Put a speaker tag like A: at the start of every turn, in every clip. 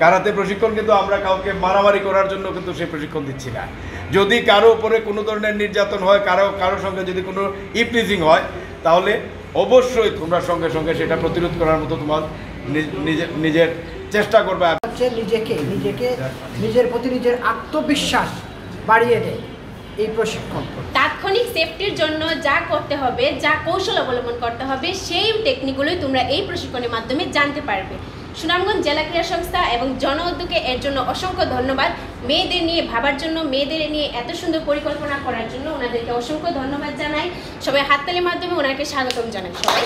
A: Karate প্রশিক্ষণ কিন্তু আমরা কাউকে মারামারি করার জন্য কিন্তু সেই প্রশিক্ষণ দিচ্ছি না। যদি কারো উপরে কোনো ধরনের নির্যাতন হয়, কারোর সঙ্গে যদি কোনো ইপ্লিজিং হয়, তাহলে অবশ্যই তোমরা সঙ্গে সঙ্গে সেটা প্রতিরোধ করার মতো তোমার নিজের চেষ্টা করবে।
B: নিজের প্রতি নিজের আত্মবিশ্বাস বাড়িয়ে দেয় এই প্রশিক্ষণ।
C: তাৎক্ষণিক সেফটির জন্য যা করতে হবে, যা কৌশল অবলম্বন করতে হবে, সেই টেকনিকগুলোই তোমরা এই প্রশিক্ষণের মাধ্যমে জানতে পারবে। সুনামগঞ্জ জেলা ক্রীড়া সংস্থা এবং জন উদ্যোগে এর জন্য অসংখ্য ধন্যবাদ। মেয়েদের নিয়ে ভাবার জন্য, মেয়েদের নিয়ে এত সুন্দর পরিকল্পনা করার জন্য ওনাদেরকে অসংখ্য ধন্যবাদ জানাই। সবাই হাততালির মাধ্যমে ওনাকে স্বাগতম জানাই। সবাই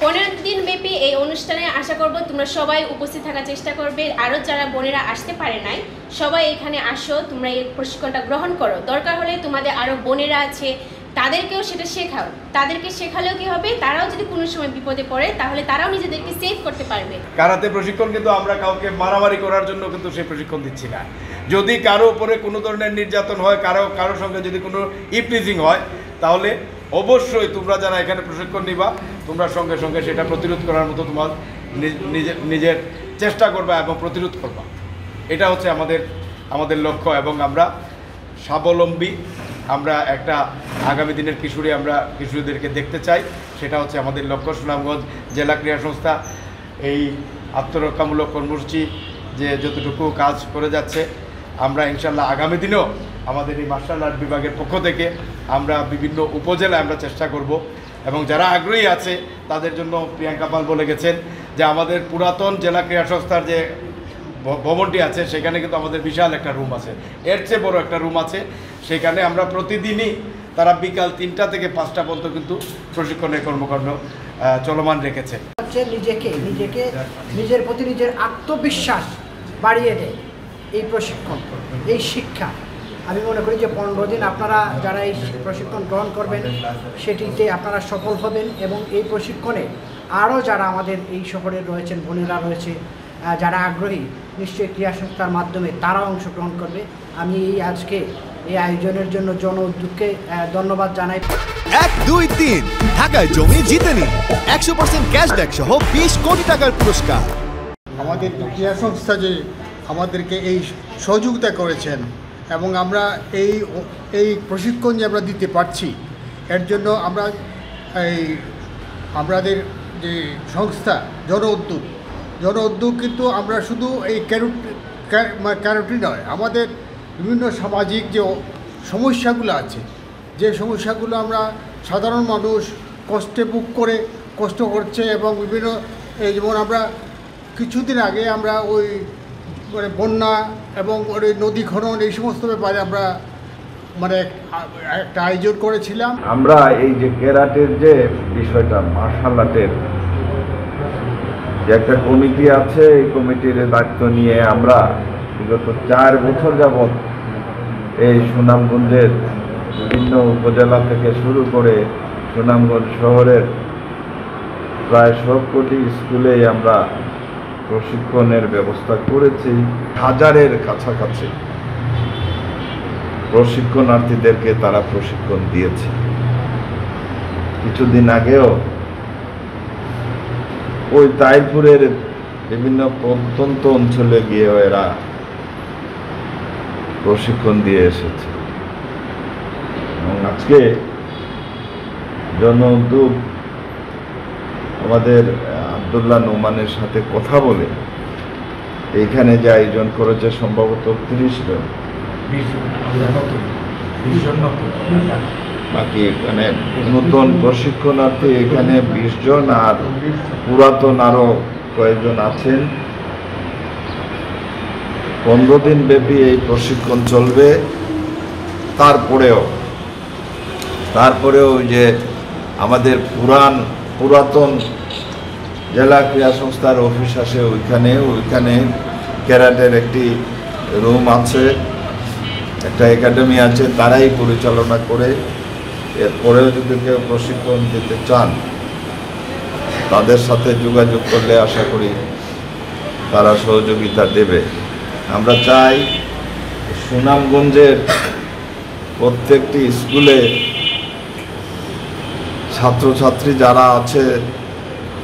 C: 15 দিন ব্যাপী এই অনুষ্ঠানে আশা করব তোমরা সবাই উপস্থিত থাকার চেষ্টা করবে। আরও যারা বোনেরা আসতে পারে নাই, সবাই এখানে আসো, তোমরা এই প্রশিক্ষণটা গ্রহণ করো। দরকার হলে তোমাদের আরও বোনেরা আছে, তাদেরকেও সেটা শেখাও। তাদেরকে শেখালেও কি হবে, তারাও যদি কোনো সময় বিপদে পড়ে তাহলে তারাও নিজেদেরকে সেভ করতে পারবে।
A: কারাতে প্রশিক্ষণ কিন্তু আমরা কাউকে মারামারি করার জন্য কিন্তু সেই প্রশিক্ষণ দিচ্ছি না। যদি কারো উপরে কোনো ধরনের নির্যাতন হয়, কারোর সঙ্গে যদি কোনো ইপ্লিজিং হয়, তাহলে অবশ্যই তোমরা যারা এখানে প্রশিক্ষণ নিবা, তোমরা সঙ্গে সঙ্গে সেটা প্রতিরোধ করার মতো তোমার নিজের চেষ্টা করবা এবং প্রতিরোধ করবা। এটা হচ্ছে আমাদের লক্ষ্য। এবং আমরা স্বাবলম্বী, আমরা একটা আগামী দিনের কিশোরীদেরকে দেখতে চাই, সেটা হচ্ছে আমাদের লক্ষ্য। সুনামগঞ্জ জেলা ক্রীড়া সংস্থা এই আত্মরক্ষামূলক কর্মসূচি যে যতটুকু কাজ করে যাচ্ছে, আমরা ইনশাল্লাহ আগামী দিনেও আমাদের এই মার্শাল আর্ট বিভাগের পক্ষ থেকে আমরা বিভিন্ন উপজেলায় আমরা চেষ্টা করব। এবং যারা আগ্রহী আছে তাদের জন্য প্রিয়াঙ্কা পাল বলে গেছেন যে আমাদের পুরাতন জেলা ক্রীড়া সংস্থার যে ভবনটি আছে সেখানে কিন্তু আমাদের বিশাল একটা রুম আছে, এর চেয়ে বড় একটা রুম আছে। সেখানে আমরা প্রতিদিনই তারা বিকাল 3টা থেকে 5টা পর্যন্ত কিন্তু প্রশিক্ষণের কর্মকাণ্ড চলমান রেখেছে।
B: নিজের প্রতি নিজের আত্মবিশ্বাস বাড়িয়ে দেয় এই প্রশিক্ষণ, এই শিক্ষা। আমি মনে করি যে 15 দিন আপনারা যারা এই প্রশিক্ষণ গ্রহণ করবেন সেটিতে আপনারা সফল হবেন। এবং এই প্রশিক্ষণে আরও যারা আমাদের এই শহরে রয়েছেন, বোনেরা রয়েছে, যারা আগ্রহী, নিশ্চয়ই ক্রীড়া সংস্থার মাধ্যমে তারাও অংশগ্রহণ করবে। আমি আজকে এই আয়োজনের জন্য জন উদ্যোগকে ধন্যবাদ জানাই।
D: 1, 2, 3 ঢাকায় জমি জিতে নিন 100% ক্যাশব্যাক সহ 20 কোটি টাকার পুরস্কার।
E: আমাদের ক্রীড়া সংস্থা যে আমাদেরকে এই সহযোগিতা করেছেন এবং আমরা এই প্রশিক্ষণ যে আমরা দিতে পারছি, এর জন্য আমাদের যে সংস্থা জন উদ্যোগ কিন্তু আমরা শুধু এই ক্যারোটি নয়, আমাদের বিভিন্ন সামাজিক যে সমস্যাগুলো আছে, যে সমস্যাগুলো আমরা সাধারণ মানুষ কষ্ট করছে এবং বিভিন্ন যেমন আমরা কিছুদিন আগে আমরা ওই বন্যা এবং ওই নদী খনন এই সমস্ত ব্যাপারে আমরা একটা আয়োজন করেছিলাম।
F: আমরা এই যে ক্যারাটের যে বিষয়টা, মার্শাল আর্টের যে একটা কমিটি আছে, এই কমিটির দায়িত্ব নিয়ে আমরা বিগত 4 বছর যাবৎ এই সুনামগঞ্জের বিভিন্ন উপজেলা থেকে শুরু করে সুনামগঞ্জ শহরের প্রায় সবকটি স্কুলেই আমরা প্রশিক্ষণের ব্যবস্থা করেছি। 1000-এর কাছাকাছি প্রশিক্ষণার্থীদেরকে তারা প্রশিক্ষণ দিয়েছে। কিছুদিন আগেও ওই তাইপুরের বিভিন্ন প্রত্যন্ত অঞ্চলে গিয়ে এরা প্রশিক্ষণ দিয়ে এসেছে। এবং আজকে জন উদ্যোগ আমাদের আব্দুল্লাহ নোমানের সাথে কথা বলে এইখানে যে আয়োজন করেছে সম্ভবত 30 জন, বাকি মানে নতুন প্রশিক্ষণার্থী এখানে 20 জন, আর পুরাতন আরো কয়েকজন আছেন। 15 দিন ব্যাপী এই প্রশিক্ষণ চলবে। তারপরেও যে আমাদের পুরাতন জেলা ক্রীড়া সংস্থার অফিস আছে, ওইখানে ক্যারাটের একটি রুম আছে, একটা একাডেমি আছে, তারাই পরিচালনা করে। এরপরেও যদি কেউ প্রশিক্ষণ দিতে চান তাদের সাথে যোগাযোগ করলে আশা করি তারা সহযোগিতা দেবে। আমরা চাই সুনামগঞ্জের প্রত্যেকটি স্কুলে ছাত্রছাত্রী যারা আছে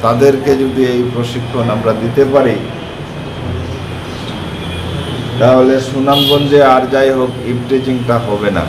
F: তাদেরকে যদি এই প্রশিক্ষণ আমরা দিতে পারি, তাহলে সুনামগঞ্জে আর যাই হোক ইফটিজিংটা হবে না।